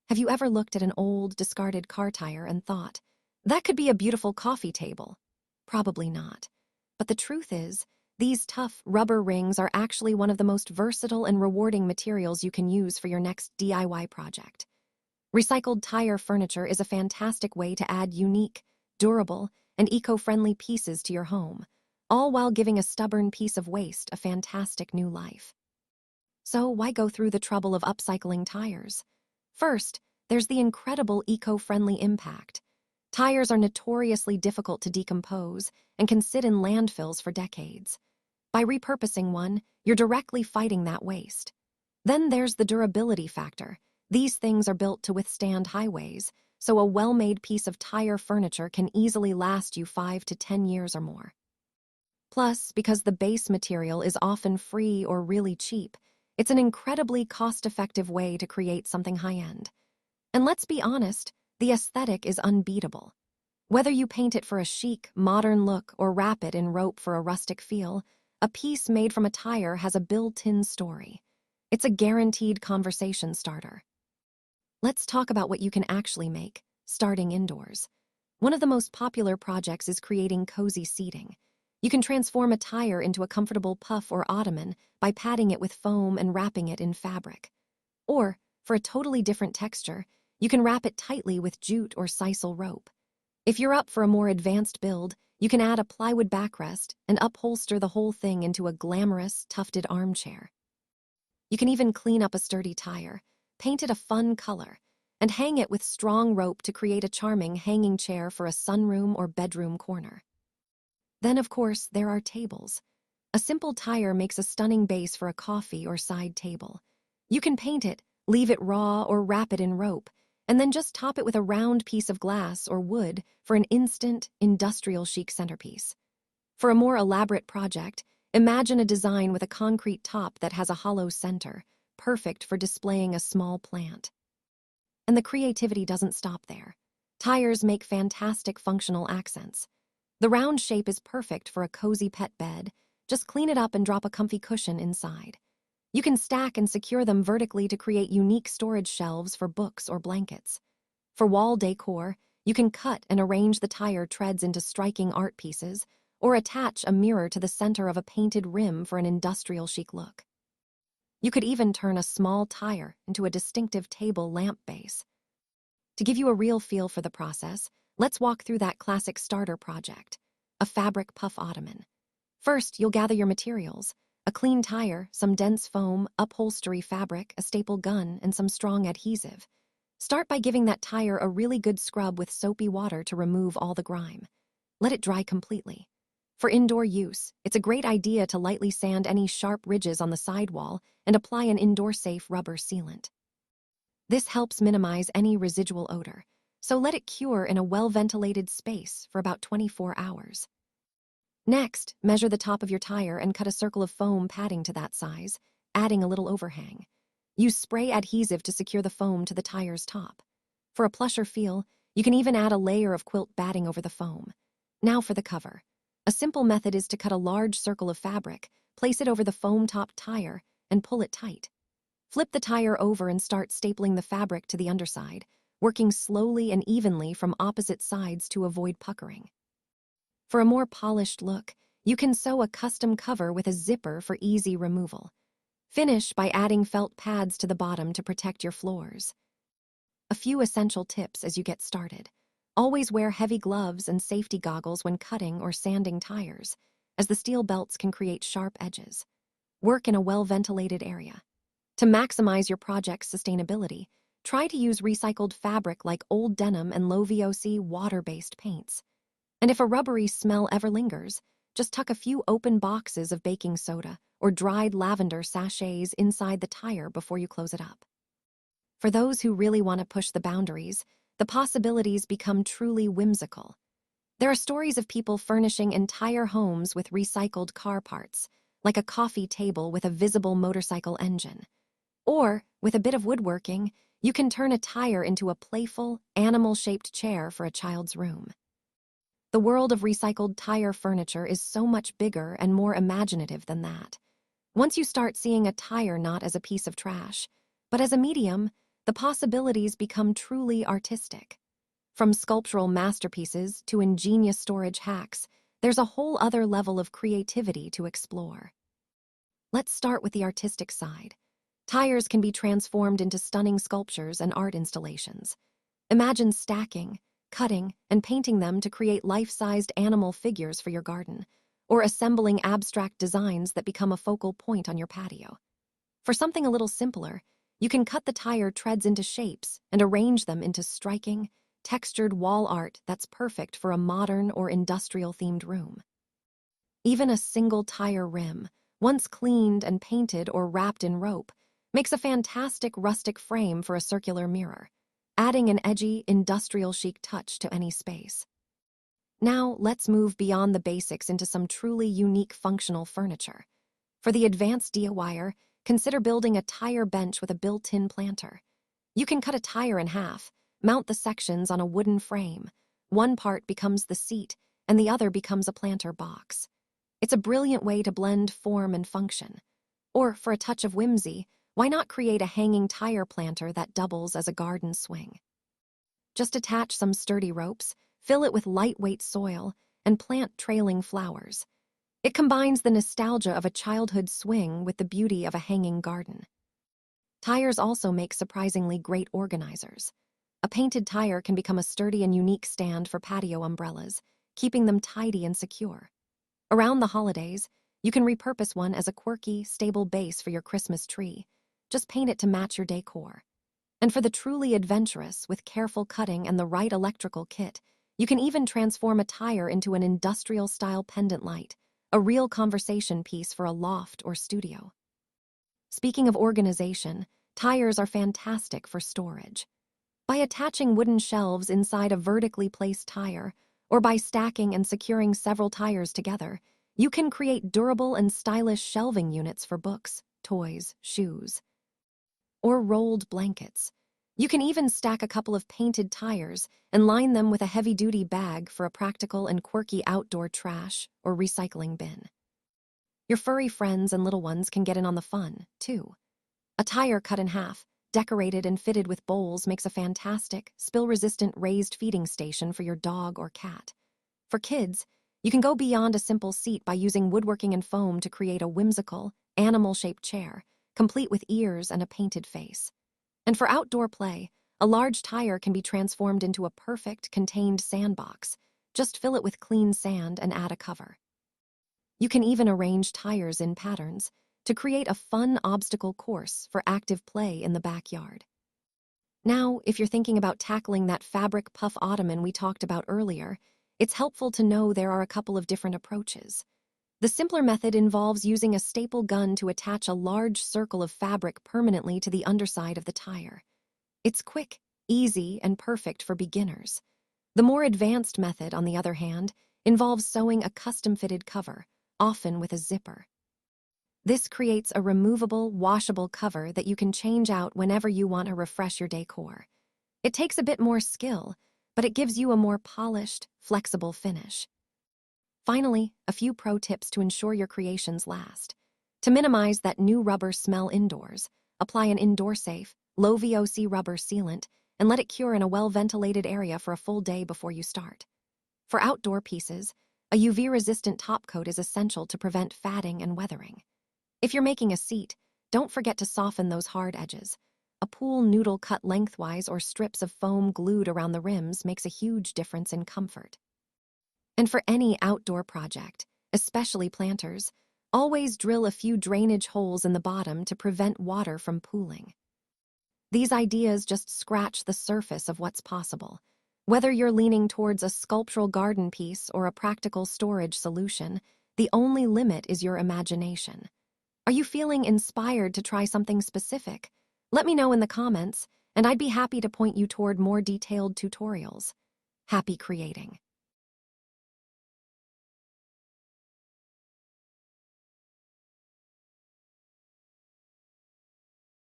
Have you ever looked at an old, discarded car tire and thought, that could be a beautiful coffee table? Probably not. But the truth is, these tough rubber rings are actually one of the most versatile and rewarding materials you can use for your next DIY project. Recycled tire furniture is a fantastic way to add unique, durable, and eco-friendly pieces to your home, all while giving a stubborn piece of waste a fantastic new life. So why go through the trouble of upcycling tires? First, there's the incredible eco-friendly impact. Tires are notoriously difficult to decompose and can sit in landfills for decades. By repurposing one, you're directly fighting that waste. Then there's the durability factor. These things are built to withstand highways, so a well-made piece of tire furniture can easily last you 5 to 10 years or more. Plus, because the base material is often free or really cheap, it's an incredibly cost-effective way to create something high-end. And let's be honest, the aesthetic is unbeatable. Whether you paint it for a chic, modern look or wrap it in rope for a rustic feel, a piece made from a tire has a built-in story. It's a guaranteed conversation starter. Let's talk about what you can actually make, starting indoors. One of the most popular projects is creating cozy seating. You can transform a tire into a comfortable puff or ottoman by padding it with foam and wrapping it in fabric. Or, for a totally different texture, you can wrap it tightly with jute or sisal rope. If you're up for a more advanced build, you can add a plywood backrest and upholster the whole thing into a glamorous, tufted armchair. You can even clean up a sturdy tire, paint it a fun color, and hang it with strong rope to create a charming hanging chair for a sunroom or bedroom corner. Then, of course, there are tables. A simple tire makes a stunning base for a coffee or side table. You can paint it, leave it raw, or wrap it in rope, and then just top it with a round piece of glass or wood for an instant, industrial chic centerpiece. For a more elaborate project, imagine a design with a concrete top that has a hollow center, perfect for displaying a small plant. And the creativity doesn't stop there. Tires make fantastic functional accents. The round shape is perfect for a cozy pet bed. Just clean it up and drop a comfy cushion inside. You can stack and secure them vertically to create unique storage shelves for books or blankets. For wall decor, you can cut and arrange the tire treads into striking art pieces, or attach a mirror to the center of a painted rim for an industrial chic look. You could even turn a small tire into a distinctive table lamp base. To give you a real feel for the process, let's walk through that classic starter project, a fabric puff ottoman. First, you'll gather your materials: a clean tire, some dense foam, upholstery fabric, a staple gun, and some strong adhesive. Start by giving that tire a really good scrub with soapy water to remove all the grime. Let it dry completely. For indoor use, it's a great idea to lightly sand any sharp ridges on the sidewall and apply an indoor-safe rubber sealant. This helps minimize any residual odor, so let it cure in a well-ventilated space for about 24 hours. Next, measure the top of your tire and cut a circle of foam padding to that size, adding a little overhang. Use spray adhesive to secure the foam to the tire's top. For a plusher feel, you can even add a layer of quilt batting over the foam. Now for the cover. A simple method is to cut a large circle of fabric, place it over the foam-topped tire, and pull it tight. Flip the tire over and start stapling the fabric to the underside, working slowly and evenly from opposite sides to avoid puckering. For a more polished look, you can sew a custom cover with a zipper for easy removal. Finish by adding felt pads to the bottom to protect your floors. A few essential tips as you get started. Always wear heavy gloves and safety goggles when cutting or sanding tires, as the steel belts can create sharp edges. Work in a well-ventilated area. To maximize your project's sustainability, try to use recycled fabric like old denim and low-VOC water-based paints. And if a rubbery smell ever lingers, just tuck a few open boxes of baking soda or dried lavender sachets inside the tire before you close it up. For those who really want to push the boundaries, the possibilities become truly whimsical. There are stories of people furnishing entire homes with recycled car parts, like a coffee table with a visible motorcycle engine. Or, with a bit of woodworking, you can turn a tire into a playful, animal-shaped chair for a child's room. The world of recycled tire furniture is so much bigger and more imaginative than that. Once you start seeing a tire not as a piece of trash, but as a medium, the possibilities become truly artistic. From sculptural masterpieces to ingenious storage hacks, there's a whole other level of creativity to explore. Let's start with the artistic side. Tires can be transformed into stunning sculptures and art installations. Imagine stacking, cutting, and painting them to create life-sized animal figures for your garden, or assembling abstract designs that become a focal point on your patio. For something a little simpler, you can cut the tire treads into shapes and arrange them into striking, textured wall art that's perfect for a modern or industrial-themed room. Even a single tire rim, once cleaned and painted or wrapped in rope, makes a fantastic rustic frame for a circular mirror, adding an edgy, industrial-chic touch to any space. Now, let's move beyond the basics into some truly unique functional furniture. For the advanced DIYer, consider building a tire bench with a built-in planter. You can cut a tire in half, mount the sections on a wooden frame. One part becomes the seat, and the other becomes a planter box. It's a brilliant way to blend form and function. Or, for a touch of whimsy, why not create a hanging tire planter that doubles as a garden swing? Just attach some sturdy ropes, fill it with lightweight soil, and plant trailing flowers. It combines the nostalgia of a childhood swing with the beauty of a hanging garden. Tires also make surprisingly great organizers. A painted tire can become a sturdy and unique stand for patio umbrellas, keeping them tidy and secure. Around the holidays, you can repurpose one as a quirky, stable base for your Christmas tree. Just paint it to match your decor. And for the truly adventurous, with careful cutting and the right electrical kit, you can even transform a tire into an industrial-style pendant light, a real conversation piece for a loft or studio. Speaking of organization, tires are fantastic for storage. By attaching wooden shelves inside a vertically placed tire, or by stacking and securing several tires together, you can create durable and stylish shelving units for books, toys, shoes, or rolled blankets. You can even stack a couple of painted tires and line them with a heavy-duty bag for a practical and quirky outdoor trash or recycling bin. Your furry friends and little ones can get in on the fun, too. A tire cut in half, decorated and fitted with bowls makes a fantastic, spill-resistant raised feeding station for your dog or cat. For kids, you can go beyond a simple seat by using woodworking and foam to create a whimsical, animal-shaped chair, complete with ears and a painted face. And for outdoor play, a large tire can be transformed into a perfect, contained sandbox. Just fill it with clean sand and add a cover. You can even arrange tires in patterns to create a fun obstacle course for active play in the backyard. Now, if you're thinking about tackling that fabric puff ottoman we talked about earlier, it's helpful to know there are a couple of different approaches. The simpler method involves using a staple gun to attach a large circle of fabric permanently to the underside of the tire. It's quick, easy, and perfect for beginners. The more advanced method, on the other hand, involves sewing a custom-fitted cover, often with a zipper. This creates a removable, washable cover that you can change out whenever you want to refresh your decor. It takes a bit more skill, but it gives you a more polished, flexible finish. Finally, a few pro tips to ensure your creations last. To minimize that new rubber smell indoors, apply an indoor-safe, low VOC rubber sealant and let it cure in a well-ventilated area for a full day before you start. For outdoor pieces, a UV-resistant top coat is essential to prevent fatting and weathering. If you're making a seat, don't forget to soften those hard edges. A pool noodle cut lengthwise or strips of foam glued around the rims makes a huge difference in comfort. And for any outdoor project, especially planters, always drill a few drainage holes in the bottom to prevent water from pooling. These ideas just scratch the surface of what's possible. Whether you're leaning towards a sculptural garden piece or a practical storage solution, the only limit is your imagination. Are you feeling inspired to try something specific? Let me know in the comments, and I'd be happy to point you toward more detailed tutorials. Happy creating!